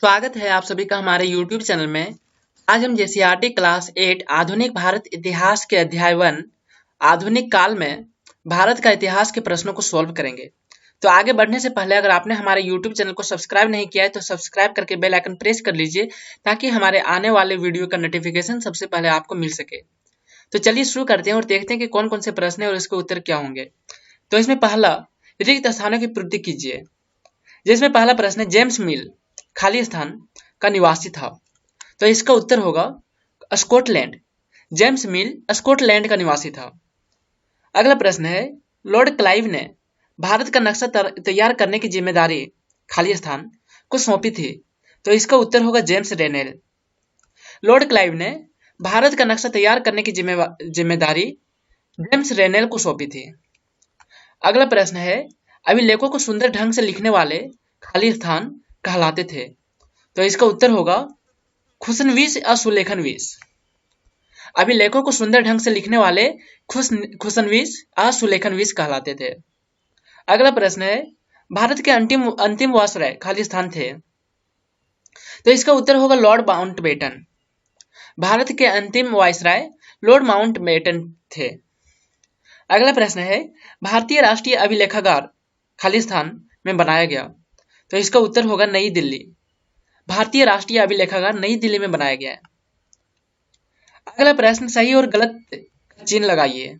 स्वागत है आप सभी का हमारे YouTube चैनल में। आज हम जेसीईआरटी क्लास 8 आधुनिक भारत इतिहास के अध्याय 1 आधुनिक काल में भारत का इतिहास के प्रश्नों को सॉल्व करेंगे। तो आगे बढ़ने से पहले अगर आपने हमारे YouTube चैनल को सब्सक्राइब नहीं किया है तो सब्सक्राइब करके बेल आइकन प्रेस कर लीजिए ताकि हमारे आने वाले वीडियो का नोटिफिकेशन सबसे पहले आपको मिल सके। तो चलिए शुरू करते हैं और देखते हैं कि कौन कौन से प्रश्न है और इसके उत्तर क्या होंगे। तो इसमें पहला, रिक्त स्थानों की पूर्ति कीजिए। जिसमें पहला प्रश्न है, जेम्स मिल खाली स्थान का निवासी था। तो इसका उत्तर होगा स्कॉटलैंड। जेम्स मिल स्कॉटलैंड का निवासी था। अगला प्रश्न है, लॉर्ड क्लाइव ने भारत का नक्शा तैयार करने की जिम्मेदारी खाली स्थान को सौंपी थी। तो इसका उत्तर होगा जेम्स रेनेल। लॉर्ड क्लाइव ने भारत का नक्शा तैयार करने की जिम्मेदारी जेम्स रेनेल को सौंपी थी। अगला प्रश्न है, अभिलेखों को सुंदर ढंग से लिखने वाले खाली स्थान कहलाते थे। तो इसका उत्तर होगा खुशनवीस या सुलेखनवीस। अभिलेखों को सुंदर ढंग से लिखने वाले खुशनवीस या सुलेखनवीस कहलाते थे। अगला प्रश्न है, भारत के अंतिम वायसराय खाली स्थान थे। तो इसका उत्तर होगा लॉर्ड माउंटबेटन। भारत के अंतिम वायसराय लॉर्ड माउंटबेटन थे। अगला प्रश्न है, भारतीय राष्ट्रीय अभिलेखागार खाली स्थान में बनाया गया। तो इसका उत्तर होगा नई दिल्ली। भारतीय राष्ट्रीय अभिलेखागार नई दिल्ली में बनाया गया है। अगला प्रश्न, सही और गलत का चिन्ह लगाइए।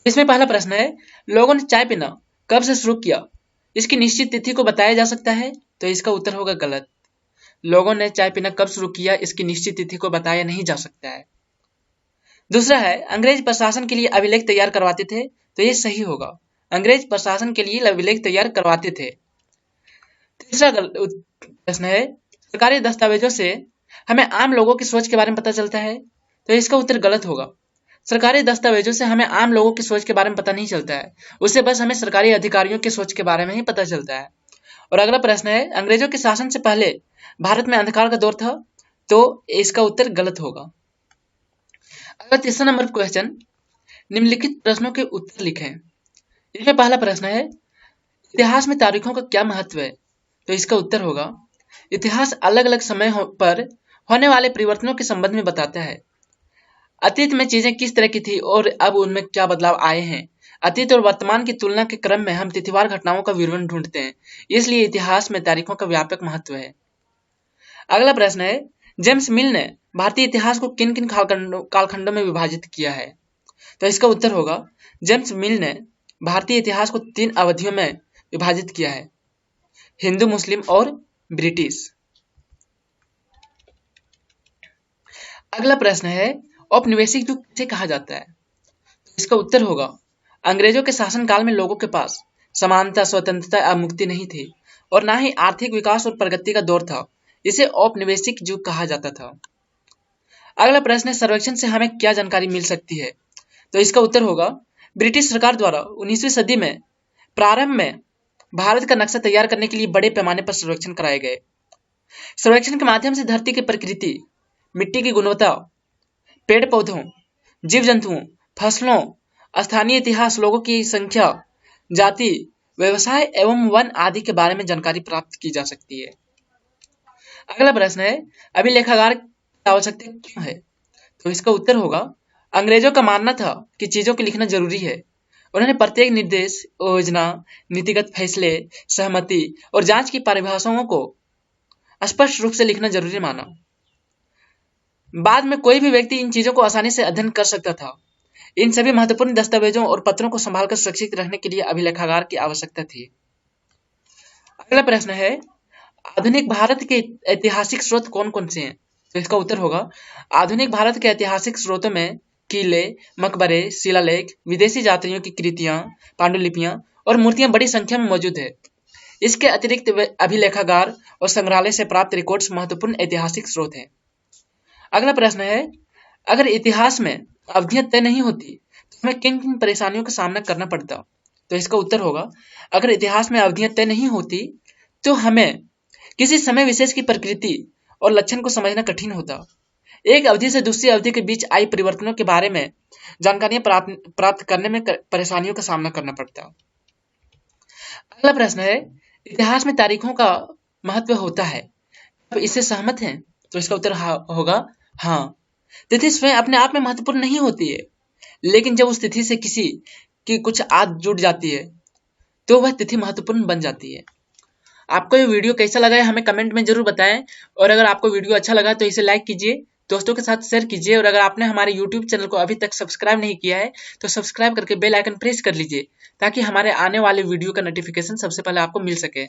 इसमें पहला प्रश्न है, लोगों ने चाय पीना कब से शुरू किया, इसकी निश्चित तिथि को बताया जा सकता है। तो इसका उत्तर होगा गलत। लोगों ने चाय पीना कब शुरू किया, इसकी निश्चित तिथि को बताया नहीं जा सकता है। दूसरा है, अंग्रेज प्रशासन के लिए अभिलेख तैयार करवाते थे। तो ये सही होगा, अंग्रेज प्रशासन के लिए अभिलेख तैयार करवाते थे। तीसरा प्रश्न है, सरकारी दस्तावेजों से हमें आम लोगों की सोच के बारे में पता चलता है। तो इसका उत्तर गलत होगा। सरकारी दस्तावेजों से हमें आम लोगों की सोच के बारे में पता नहीं चलता है, उससे बस हमें सरकारी अधिकारियों की सोच के बारे में ही पता चलता है। और अगला प्रश्न है, अंग्रेजों के शासन से पहले भारत में अंधकार का दौर था। तो इसका उत्तर गलत होगा। अगला तीसरा नंबर क्वेश्चन, निम्नलिखित प्रश्नों के उत्तर लिखें। इसमें पहला प्रश्न है, इतिहास में तारीखों का क्या महत्व है। तो इसका उत्तर होगा, इतिहास अलग अलग समय पर होने वाले परिवर्तनों के संबंध में बताता है। अतीत में चीजें किस तरह की थी और अब उनमें क्या बदलाव आए हैं। अतीत और वर्तमान की तुलना के क्रम में हम तिथिवार घटनाओं का विवरण ढूंढते हैं, इसलिए इतिहास में तारीखों का व्यापक महत्व है। अगला प्रश्न है, जेम्स मिल ने भारतीय इतिहास को किन किन कालखंडों में विभाजित किया है। तो इसका उत्तर होगा, जेम्स मिल ने भारतीय इतिहास को 3 अवधियों में विभाजित किया है, हिंदू, मुस्लिम और ब्रिटिश। अगला प्रश्न है, औपनिवेशिक युग किसे कहा जाता है। तो इसका उत्तर होगा, अंग्रेजों के शासनकाल में लोगों के पास समानता, स्वतंत्रता या मुक्ति नहीं थी और ना ही आर्थिक विकास और प्रगति का दौर था। इसे औपनिवेशिक युग कहा जाता था। अगला प्रश्न है, सर्वेक्षण से हमें क्या जानकारी मिल सकती है। तो इसका उत्तर होगा, ब्रिटिश सरकार द्वारा 19वीं सदी में प्रारंभ में भारत का नक्शा तैयार करने के लिए बड़े पैमाने पर सर्वेक्षण कराए गए। सर्वेक्षण के माध्यम से धरती की प्रकृति, मिट्टी की गुणवत्ता, पेड़ पौधों, जीव जंतुओं, फसलों, स्थानीय इतिहास, लोगों की संख्या, जाति, व्यवसाय एवं वन आदि के बारे में जानकारी प्राप्त की जा सकती है। अगला प्रश्न है, अभिलेखागार की आवश्यकता क्यों है। तो इसका उत्तर होगा, अंग्रेजों का मानना था कि चीजों को लिखना जरूरी है। उन्होंने प्रत्येक निर्देश, योजना, नीतिगत फैसले, सहमति और जांच की परिभाषाओं को स्पष्ट रूप से लिखना जरूरी माना। बाद में कोई भी व्यक्ति इन चीजों को आसानी से अध्ययन कर सकता था। इन सभी महत्वपूर्ण दस्तावेजों और पत्रों को संभालकर सुरक्षित रखने के लिए अभिलेखागार की आवश्यकता थी। अगला प्रश्न है, आधुनिक भारत के ऐतिहासिक स्रोत कौन कौन से हैं। तो इसका उत्तर होगा, आधुनिक भारत के ऐतिहासिक स्रोतों में किले, मकबरे, शिलालेख, विदेशी यात्रियों की कृतियां, पांडुलिपियां और मूर्तियां बड़ी संख्या में मौजूद है। इसके अतिरिक्त अभिलेखागार और संग्रहालय से प्राप्त रिकॉर्ड्स महत्वपूर्ण ऐतिहासिक स्रोत हैं। अगला प्रश्न है, अगर इतिहास में अवधियां तय नहीं होती तो हमें किन किन परेशानियों का सामना करना पड़ता। तो इसका उत्तर होगा, अगर इतिहास में अवधियां तय नहीं होती तो हमें किसी समय विशेष की प्रकृति और लक्षण को समझना कठिन होता। एक अवधि से दूसरी अवधि के बीच आई परिवर्तनों के बारे में जानकारियां प्राप्त करने में परेशानियों का सामना करना पड़ता। अगला प्रश्न है, इतिहास में तारीखों का महत्व होता है। अब इससे सहमत हैं? तो इसका उत्तर होगा हाँ। तिथि स्वयं अपने आप में महत्वपूर्ण नहीं होती है, लेकिन जब उस तिथि से किसी की कुछ आदत जुड़ जाती है तो वह तिथि महत्वपूर्ण बन जाती है। आपको ये वीडियो कैसा लगा है हमें कमेंट में जरूर बताएं, और अगर आपको वीडियो अच्छा लगा तो इसे लाइक कीजिए, दोस्तों के साथ शेयर कीजिए, और अगर आपने हमारे YouTube चैनल को अभी तक सब्सक्राइब नहीं किया है तो सब्सक्राइब करके बेल आइकन प्रेस कर लीजिए, ताकि हमारे आने वाले वीडियो का नोटिफिकेशन सबसे पहले आपको मिल सके।